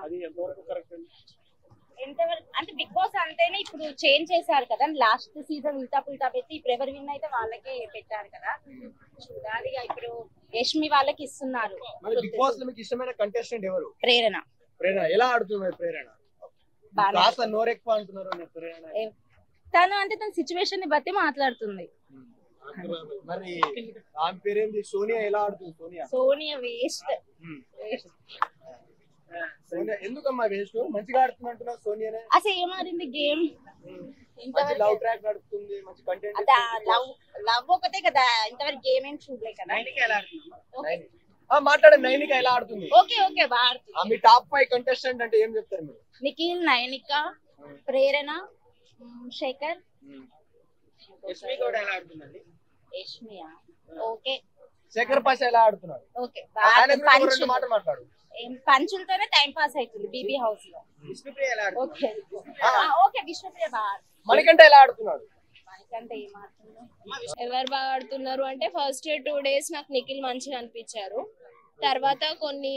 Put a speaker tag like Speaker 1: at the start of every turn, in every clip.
Speaker 1: అది ఎంతవరకు కరెక్ట్
Speaker 2: ఎంతవరకు అంటే బిగ్ బాస్ అంటేనే ఇప్పుడు చేంజ్ చేశారు కదా, లాస్ట్ సీజన్ ఉల్టా పుల్టా పెట్టి ఇప్పుడు ఎవరు విన్ అయితే వాళ్ళకే పెట్టారు కదా. చూడాలి ఇప్పుడు యష్మి వాళ్ళకి ఇస్తున్నారు.
Speaker 3: బిగ్ బాస్ లో మీకు ఇష్టమైన కంటెస్టెంట్ ఎవరు?
Speaker 2: ప్రేరణ.
Speaker 3: ప్రేరణ ఎలా ఆడుతున్నారు? ప్రేరణ కాస్త నోరెక్కువ అంటున్నారు ప్రేరణ.
Speaker 2: తను అంటే తన సిచ్యువేషన్ ని బట్టి మాట్లాడుతుంది.
Speaker 3: మరి ఆమె పేరేంది? సోనియా ఎలా ఆడుతుంది?
Speaker 2: సోనియా వేస్ట్.
Speaker 3: సోనియా ఎందుకమ్మా వేస్ట్? మంచిగా ఆడుతుంది అంటున్నారు సోనియానే.
Speaker 2: అసలు ఏం ఆడింది గేమ్?
Speaker 3: లవ్ ట్రాక్ నడుపుతుంది, మంచి కంటెంట్.
Speaker 2: లవ్ ఒకటే కదా, ఇంతవరకు గేమ్ ఏం చూడలే కదా.
Speaker 3: మాట్లాడండి. నైనిక ఎలా ఆడుతుంది?
Speaker 2: ఓకే ఓకే బాగా ఆడుతుంది.
Speaker 3: మీ టాప్ 5 కంటెస్టెంట్ అంటే ఏం చెప్తారు మీరు?
Speaker 2: నిఖిల్, నైనిక, ప్రేరణ, శేఖర్.
Speaker 1: యష్మి కూడా ఎలా ఆడుతుందండి?
Speaker 2: యష్మియా ఓకే.
Speaker 3: శేఖర్ పాష ఎలా ఆడుతున్నారు?
Speaker 2: ఓకే
Speaker 3: మాట్లాడు.
Speaker 2: పంచులతోనే టైం పాస్ అవుతుంది బీబీ హౌస్ లో.
Speaker 1: విష్ణుప్రియ ఎలా ఆడుతుంది?
Speaker 2: ఓకే ఓకే విష్ణుప్రియ బాగా.
Speaker 3: మణికంఠ ఎలా ఆడుతున్నాడు?
Speaker 2: మణికంఠ ఏం ఆడుతున్నారు?
Speaker 4: ఎవరు బాగా ఆడుతున్నారు అంటే ఫస్ట్ 2 days నాకు నిఖిల్ మంచిగా అనిపించారు. తర్వాత కొన్ని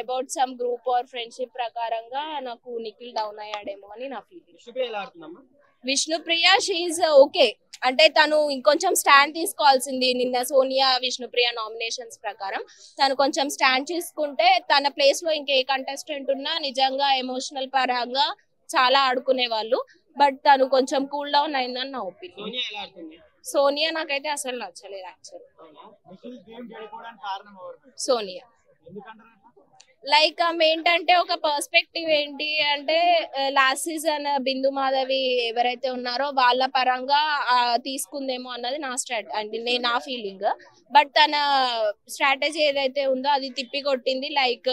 Speaker 4: about some group or friendship ప్రకారంగా నాకు నిఖిల్ డౌన్ అయ్యాడేమో అని నా ఫీలింగ్.
Speaker 1: విష్ణుప్రియ ఎలా ఆడుతుందమ్మా?
Speaker 4: విష్ణుప్రియ షీఈ్ ఓకే, అంటే తను ఇంకొంచెం స్టాండ్ తీసుకోవాల్సింది. నిన్న సోనియా విష్ణుప్రియ నామినేషన్స్ ప్రకారం తను కొంచెం స్టాండ్ తీసుకుంటే తన ప్లేస్ లో ఇంకే కంటెస్టెంట్ ఉన్నా నిజంగా ఎమోషనల్ పరంగా చాలా ఆడుకునే వాళ్ళు. బట్ తను కొంచెం కూల్ డౌన్ అయిందని నా ఒపీనియన్. సోనియా నాకైతే అసలు నచ్చలేదు యాక్చువల్. సోనియా లైక్ ఆమె ఏంటంటే ఒక పర్స్పెక్టివ్ ఏంటి అంటే లాస్ట్ సీజన్ బిందు మాధవి ఎవరైతే ఉన్నారో వాళ్ళ పరంగా తీసుకుందేమో అన్నది నా ఫీలింగ్. బట్ తన స్ట్రాటజీ ఏదైతే ఉందో అది తిప్పి కొట్టింది. లైక్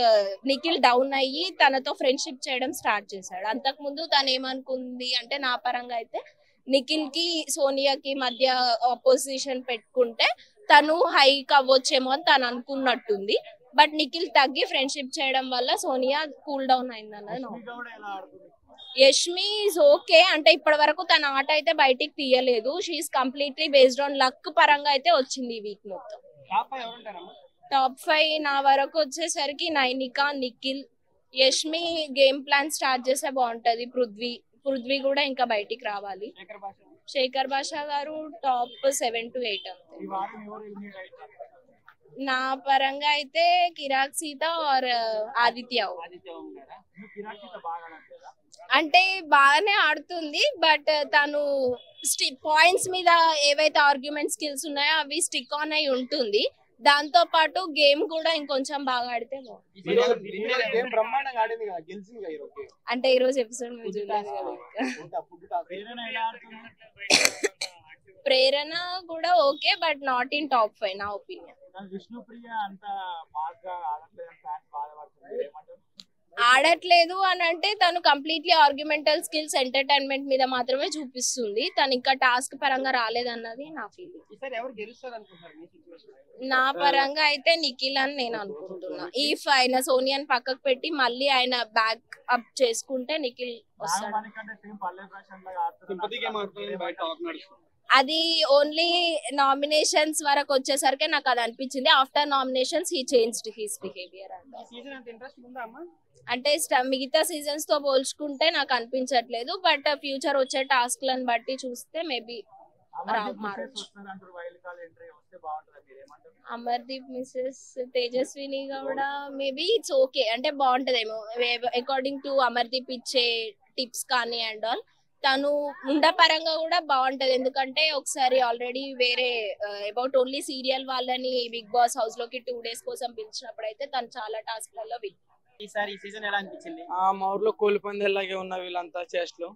Speaker 4: నిఖిల్ డౌన్ అయ్యి తనతో ఫ్రెండ్షిప్ చేయడం స్టార్ట్ చేశాడు. అంతకుముందు తను ఏమనుకుంది అంటే నా పరంగా అయితే నిఖిల్ కి సోనియాకి మధ్య అపోజిషన్ పెట్టుకుంటే తను హైక్ అవ్వచ్చేమో అని తను అనుకున్నట్టుంది. బట్ నిఖిల్ తగ్గి ఫ్రెండ్షిప్ చేయడం వల్ల సోనియా కూల్ డౌన్ అయిందన్నది. యష్మి ఈజ్ ఓకే, అంటే ఇప్పటి వరకు తన ఆట అయితే బయటికి తీయలేదు. She's completely based on luck పరంగా అయితే వచ్చింది ఈ వీక్ మొత్తం. టాప్ 5 నా వరకు వచ్చేసరికి Nainika, Nikhil, Yashmi game plan start చేస్తే బాగుంటది. పృథ్వీ కూడా ఇంకా బయటికి రావాలి. శేఖర్ భాష గారు టాప్ 7 to 8 అంతే. నా పరంగా అయితే కిరాక్ సీత ఆర్ ఆదిత్య. అంటే బాగానే ఆడుతుంది బట్ తను పాయింట్స్ మీద ఏవైతే ఆర్గ్యుమెంట్ స్కిల్స్ ఉన్నాయో అవి స్టిక్ ఆన్ అయి ఉంటుంది. దాంతో పాటు గేమ్ కూడా ఇంకొంచెం బాగా ఆడితే అంటే ఈ రోజు ఎపిసోడ్ ప్రేరణ కూడా okay but not in top 5 నా ఒపీనియన్. ఆడట్లేదు అని అంటే తను కంప్లీట్లీ ఆర్గ్యుమెంటల్ స్కిల్స్ ఎంటర్టైన్మెంట్ మీద మాత్రమే చూపిస్తుంది. తను ఇంకా టాస్క్ పరంగా రాలేదన్నది నా ఫీలింగ్. నా పరంగా అయితే నిఖిల్ అని నేను అనుకుంటున్నా. ఇఫ్ ఆయన సోనియాని పక్కకు పెట్టి మళ్ళీ ఆయన బ్యాక్ అప్ చేసుకుంటే నిఖిల్ వస్తాడు. అది ఓన్లీ నామినేషన్స్ వరకు వచ్చేసరికి నాకు అది అనిపించింది. After nominations he changed his behaviour అంటే మిగతా సీజన్స్ తో పోల్చుకుంటే నాకు అనిపించట్లేదు. బట్ ఫ్యూచర్ వచ్చే టాస్క్ లను బట్టి చూస్తే మేబీ అమర్దీప్ మిస్సెస్ తేజస్విని కూడా మేబీ ఇట్స్ ఓకే, అంటే బాగుంటదేమో అకార్డింగ్ టు అమర్దీప్ ఇచ్చే టిప్స్ కానీ అండ్ ఆల్. తను పరంగా కూడా బాగుంటది ఎందుకంటే ఒకసారి ఆల్రెడీ వేరే అబౌట్ ఓన్లీ సీరియల్ వాళ్ళని బిగ్ బాస్ హౌస్ లోకి 2 days కోసం పిలిచినప్పుడు అయితే తను చాలా టాస్క్ లలో
Speaker 1: ఈసారి ఈ సీజన్ ఎలా అనిపించింది?
Speaker 5: మా ఊర్లో కోళ్ళ పందాలాగే ఉన్న వీళ్ళంతా చేష్టలు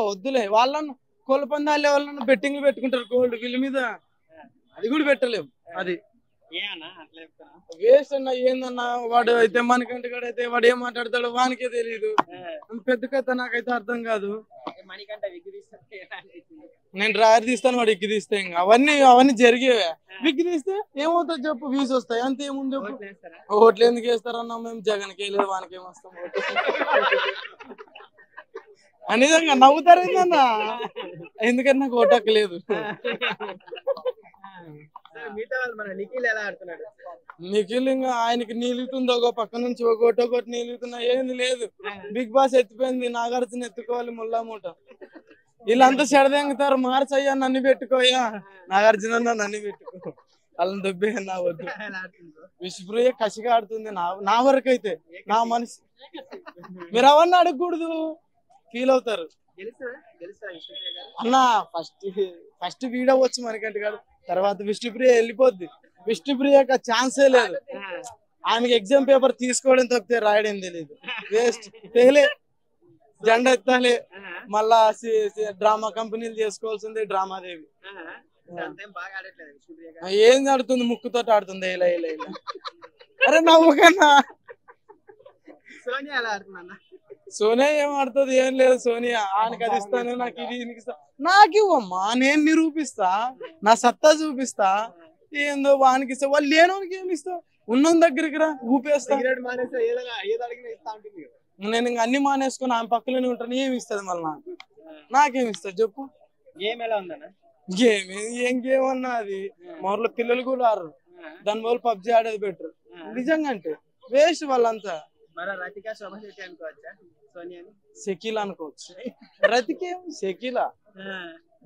Speaker 5: వద్దులే. వాళ్ళను కోళ్ళ పందాలే వాళ్ళను బెట్టింగ్లు పెట్టుకుంటారు గోల్డ్ వీళ్ళ మీద, అది కూడా పెట్టలేము. అది వేస్ట్ అన్న. ఏందన్నా వాడు అయితే మనకంటే అయితే వాడు ఏం మాట్లాడతాడో వానికే తెలియదు. పెద్ద కథ నాకైతే అర్థం కాదు. నేను డ్రాయర్ తీస్తాను వాడు ఎక్కి తీస్తే ఇంకా అవన్నీ జరిగేవే. విక్కి తీస్తే ఏమవుతుంది చెప్పు, వ్యూస్ వస్తాయి అంతే. ఏముంది చెప్పు. ఓట్లు ఎందుకు వేస్తారన్నా? మేము జగన్కి వెళ్ళలేదు వానికి ఏమొస్తాం నిజంగా నవ్వుతారు ఏందన్నా, ఎందుకంటే నాకు ఓటు హక్కు లేదు.
Speaker 1: మిగతా వాళ్ళు మన నిఖిల్ ఎలా ఆడుతున్నాడు?
Speaker 5: నిఖిల్ ఇంకా ఆయనకి నీలుగుతుంది ఒక పక్క నుంచి ఒకటి నీలుగుతున్నా ఏంది లేదు. బిగ్ బాస్ ఎత్తిపోయింది, నాగార్జున ఎత్తుకోవాలి ముల్లా మూట. వీళ్ళంతా చెడదెంగుతారు, మార్చ్ అయ్యా నన్ను పెట్టుకోయా, నాగార్జున నన్ను పెట్టుకో, వాళ్ళని దొబ్బే నా వద్దు. విష్ణుప్రియ కసిగా ఆడుతుంది నా వరకు అయితే, నా మనసు. మీరు అవన్నీ అడగకూడదు, ఫీల్ అవుతారు అన్న. ఫస్ట్ వీడియో వచ్చి మనకంటే కాదు, తర్వాత విష్ణుప్రియ వెళ్ళిపోద్ది. విష్ణుప్రియకి ఛాన్సే లేదు. ఆమెకి ఎగ్జామ్ పేపర్ తీసుకోవడం తప్పితే రాయడం తెలియదు. వేస్ట్, ఫెయిలే. జెండా ఎత్తాలి, మళ్ళా డ్రామా కంపెనీలు చేసుకోవాల్సిందే. డ్రామాదేవి ఏం ఆడుతుంది, ముక్కుతో ఆడుతుంది. ఇలా ఇలా ఇలా అరే నవ్వుకన్నా. సోనియా ఏం ఆడుతుంది, ఏం లేదు. సోనియా ఆయనకి అది ఇస్తాను, నాకు ఇది ఇస్తా, నాకు ఇవ్వమ్మా, నేను నిరూపిస్తా, నా సత్తా చూపిస్తా. ఏందో వానికి ఇస్తా, వాళ్ళు లేనోనికి ఏమి ఇస్తావు, ఉన్న దగ్గరికి రా ఊపేస్తా. నేను ఇంక అన్ని మానేసుకుని ఆమె పక్కలోనే ఉంటాను, ఏమి ఇస్తుంది మళ్ళీ నాకేమి ఇస్తుంది చెప్పు.
Speaker 1: గేమ్ ఎలా ఉందన్న?
Speaker 5: గేమ్ ఏం గేమ్ అన్నా, అది మా ఊర్లో పిల్లలు కూడా ఆడరు, దాని వల్ల పబ్జి ఆడేది బెటర్. నిజంగా అంటే వేస్ట్ వాళ్ళంతా.
Speaker 1: రతికా శోభ శెట్టి అనుకోవచ్చా సోనియాని?
Speaker 5: షకీల్ అనుకోవచ్చు. రతికేం షకీలా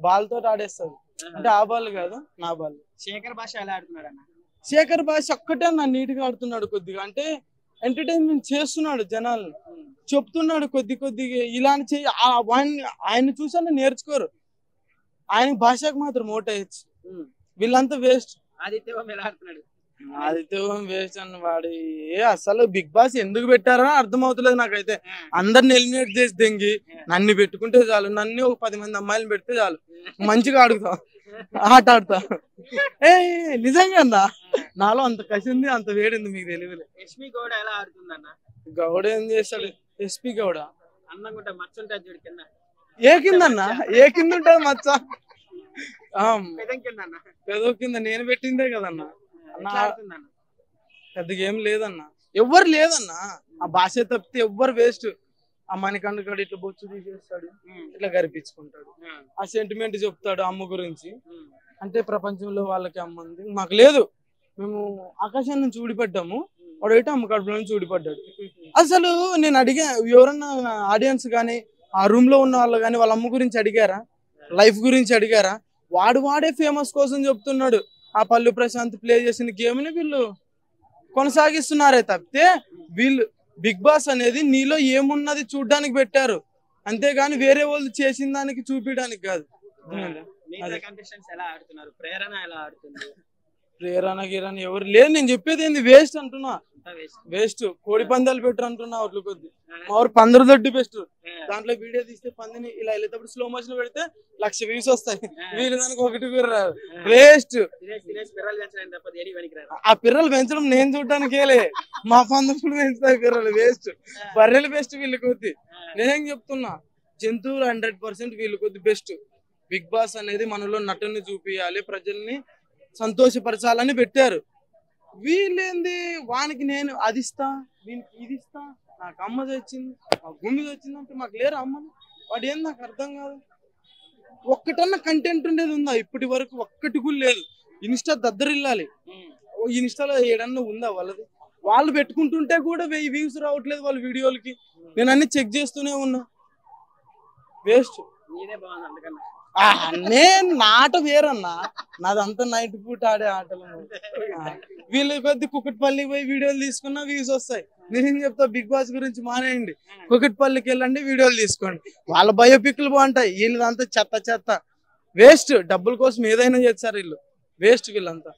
Speaker 5: బాల్ తోటి ఆడేస్తుంది, అంటే ఆ బాల్ కాదు నా బాల్.
Speaker 1: శేఖర్ భాష ఎలా ఆడుతున్నాడు అన్న?
Speaker 5: శేఖర్ భాష ఒక్కటే నా నీట్ గా ఆడుతున్నాడు, కొద్దిగా అంటే ఎంటర్టైన్మెంట్ చేస్తున్నాడు, జనాల్ని చెప్తున్నాడు కొద్దిగా ఇలాంటి ఆయన చూసా నేర్చుకోరు. ఆయన భాషకు మాత్రం ఓటేయచ్చు, వీళ్ళంతా వేస్ట్.
Speaker 1: ఆదిత్య ఎలా ఆడుతున్నాడు?
Speaker 5: ఆదిత్య వేస్ట్ అన్న వాడు. అసలు బిగ్ బాస్ ఎందుకు పెట్టారో అర్థం అవుతలేదు నాకైతే. అందరిని ఎలిమినేట్ చేసి దెంగి నన్ను పెట్టుకుంటే చాలు, నన్ను ఒక 10 మంది అమ్మాయిలు పెడితే చాలు, మంచిగా ఆడుతా, ఆట ఆడతా. నిజంగా అన్నా, నాలో అంత కసి ఉంది, అంత వేడింది, మీకు తెలియదు.
Speaker 1: యష్మి గౌడ ఎలా ఆడుతుందన్న?
Speaker 5: గౌడ ఏం చేస్తాడు? ఎస్పీ గౌడ
Speaker 1: అన్నంగుంటే మచ్చ ఉంటుంది చూడు కింద.
Speaker 5: ఏ కిందన్నా? ఏ కింద ఉంటుంది మచ్చ? పెదో కింద నేను పెట్టిందే కదన్నా. పెద్దగా ఏం లేదన్నా, ఎవ్వరు లేదన్నా. ఆ భాష తప్పితే ఎవ్వరు వేస్ట్. ఆ మణికండ కాడు ఇట్లా బొచ్చు తీసేస్తాడు, ఇట్లా గరిపించుకుంటాడు, ఆ సెంటిమెంట్ చెప్తాడు అమ్మ గురించి. అంటే ప్రపంచంలో వాళ్ళకి అమ్మ ఉంది, మాకు లేదు. మేము ఆకాశం నుంచి ఊడిపడ్డాము, వాడైతే అమ్మ కడుపులో నుంచి ఊడిపడ్డాడు. అసలు నేను అడిగా, ఎవరన్నా ఆడియన్స్ కానీ ఆ రూమ్ లో ఉన్న వాళ్ళు కానీ వాళ్ళ అమ్మ గురించి అడిగారా, లైఫ్ గురించి అడిగారా? వాడే ఫేమస్ కోసం చెప్తున్నాడు. ఆ పల్లు ప్రశాంత్ ప్లే చేసిన గేమ్ ని వీళ్ళు కొనసాగిస్తున్నారే తప్పితే, వీళ్ళు బిగ్ బాస్ అనేది నీలో ఏమున్నది చూడ్డానికి పెట్టారు, అంతేగాని వేరే వాళ్ళు చేసిన దానికి చూపించడానికి కాదు. ప్రేరణ గిరణ ఎవరు లేదు. నేను చెప్పేది ఏంది, వేస్ట్ అంటున్నా, వేస్ట్. కోడి పందాలు పెట్టరు అంటున్నా, అట్లు కొద్ది. మా ఊరు పందరు దొడ్డి బెస్ట్. దాంట్లో వీడియో తీస్తే పందిని ఇలా వెళ్ళేటప్పుడు స్లో మోషన్ పెడితే 1,00,000 వ్యూస్ వస్తాయి, వీళ్ళు దానికి 1 కూడా రాదు. వేస్ట్. ఆ పిర్రలు పెంచడం నేను చూడడానికేలే, మా పందులు పెంచుతాయి పిర్రలు. వేస్ట్. బర్రెలు బెస్ట్ వీళ్ళు కొద్ది. నేనేం చెప్తున్నా, జంతువులు 100% వీళ్ళు కొద్ది బెస్ట్. బిగ్ బాస్ అనేది మనలో నటుని చూపియాలి, ప్రజల్ని సంతోషపరచాలని పెట్టారు. వీళ్ళేంది, వానికి నేను అది ఇస్తా, వీనికి ఇది ఇస్తా, నాకు అమ్మది వచ్చింది, మా గుమ్మిది వచ్చింది అంటే మాకు లేరు అమ్మని. వాడు ఏంది నాకు అర్థం కాదు. ఒక్కటన్నా కంటెంట్ ఉండేది ఉందా? ఇప్పటి వరకు ఒక్కటి కూడా లేదు. ఇన్స్టా దద్దరిల్లాలి, ఇన్స్టాలో ఏడన్నా ఉందా వాళ్ళది? వాళ్ళు పెట్టుకుంటుంటే కూడా 1000 వ్యూస్ రావట్లేదు వాళ్ళ వీడియోలకి. నేను అన్ని చెక్ చేస్తూనే ఉన్నా. వేస్ట్. నేను ఆట వేరన్నా, నాదంతా నైట్ పూట ఆడే ఆటలు. వీళ్ళు కొద్ది కుక్కట్పల్లికి పోయి వీడియోలు తీసుకున్నా వ్యూస్ వస్తాయి. నేనేం చెప్తా, బిగ్ బాస్ గురించి మానేయండి, కుక్కట్పల్లికి వెళ్ళండి, వీడియోలు తీసుకోండి. వాళ్ళ బయోపిక్లు బాగుంటాయి, వీళ్ళదంతా చెత్త చెత్త. వేస్ట్. డబ్బుల కోసం ఏదైనా చేస్తారు వీళ్ళు, వేస్ట్ వీళ్ళంతా.